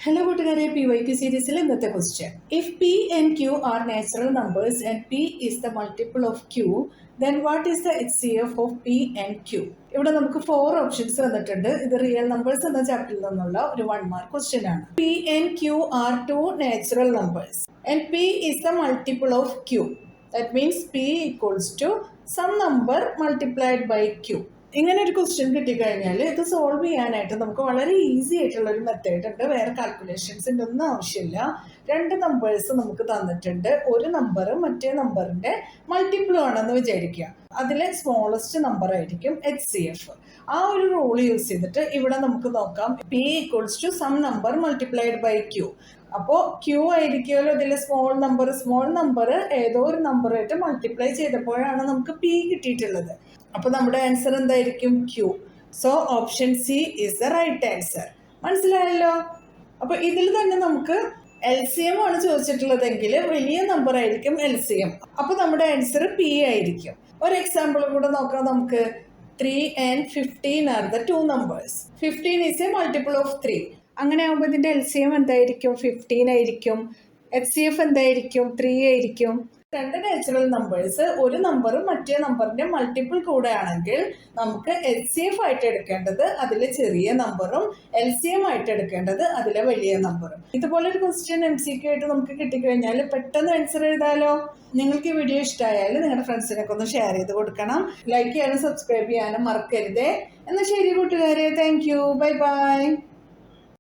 Hello, കൂട്ടുകാരെ PYQ സീരീസിൽ ഇന്നത്തെ question. If P and Q are natural numbers and P is the multiple of Q, then what is the HCF of P and Q? ഇവിടെ നമുക്ക് 4 options വന്നിട്ടുണ്ട്. ഇത് real numbers എന്ന ചാപ്റ്ററിൽ നിന്നുള്ള ഒരു 1 മാർക്ക് ക്വസ്റ്റ്യൻ ആണ്. P and Q are two natural numbers and P is the multiple of Q. That means P equals to some number multiplied by Q. ഇങ്ങനെ ഒരു ക്വസ്റ്റ്യൻ കിട്ടിക്കഴിഞ്ഞാൽ ഇത് സോൾവ് ചെയ്യാനായിട്ട് നമുക്ക് വളരെ ഈസി ആയിട്ടുള്ള ഒരു മെത്തേഡ് ഉണ്ട്. വേറെ കാൽക്കുലേഷൻസിൻ്റെ ഒന്നും ആവശ്യമില്ല. രണ്ട് നമ്പേഴ്സ് നമുക്ക് തന്നിട്ടുണ്ട്. ഒരു നമ്പർ മറ്റേ നമ്പറിന്റെ മൾട്ടിപ്പിൾ ആണെന്ന് വിചാരിക്കുക. അതിലെ സ്മോളസ്റ്റ് നമ്പർ ആയിരിക്കും HCF. ആ ഒരു റൂൾ യൂസ് ചെയ്തിട്ട് ഇവിടെ നമുക്ക് നോക്കാം. P equals to some number multiplied by Q. അപ്പോൾ Q ആയിരിക്കുമല്ലോ ഇതിലെ സ്മോൾ നമ്പർ ഏതോ ഒരു നമ്പറായിട്ട് മൾട്ടിപ്ലൈ ചെയ്തപ്പോഴാണ് നമുക്ക് P കിട്ടിയിട്ടുള്ളത്. അപ്പോൾ നമ്മുടെ ആൻസർ എന്തായിരിക്കും? Q. So option C is the right answer. മനസ്സിലായല്ലോ? അപ്പോൾ ഇതിൽ തന്നെ നമുക്ക് LCM ആണ് ചോദിച്ചിട്ടുള്ളതെങ്കിൽ വലിയ നമ്പർ ആയിരിക്കും LCM. അപ്പോൾ നമ്മുടെ ആൻസർ P ആയിരിക്കും. ഒരു എക്സാമ്പിൾ കൂടെ നോക്കാം നമുക്ക്. 3 and 15 are the two numbers. 15 is a multiple of 3. അങ്ങനെ ആകുമ്പോൾ ഇതിൻ്റെ LCM എന്തായിരിക്കും? 15 ആയിരിക്കും. HCF എന്തായിരിക്കും? 3 ആയിരിക്കും. രണ്ട് നാച്ചുറൽ നമ്പേഴ്സ് ഒരു നമ്പറും മറ്റേ നമ്പറിന്റെ മൾട്ടിപ്പിൾ കൂടെ ആണെങ്കിൽ നമുക്ക് HCF ആയിട്ട് എടുക്കേണ്ടത് അതിലെ ചെറിയ നമ്പറും LCM ആയിട്ട് എടുക്കേണ്ടത് അതിലെ വലിയ നമ്പറും. ഇതുപോലെ ഒരു ക്വസ്റ്റ്യൻ MCQ ആയിട്ട് നമുക്ക് കിട്ടിക്കഴിഞ്ഞാൽ പെട്ടെന്ന് ആൻസർ എഴുതാലോ. നിങ്ങൾക്ക് ഈ വീഡിയോ ഇഷ്ടമായാൽ നിങ്ങളുടെ ഫ്രണ്ട്സിനൊക്കെ ഒന്ന് ഷെയർ ചെയ്ത് കൊടുക്കണം. ലൈക്ക് ചെയ്യാനും സബ്സ്ക്രൈബ് ചെയ്യാനും മറക്കരുതേ. എന്നാൽ ശരി കൂട്ടുകാരെ, താങ്ക് യു, ബൈ ബൈ.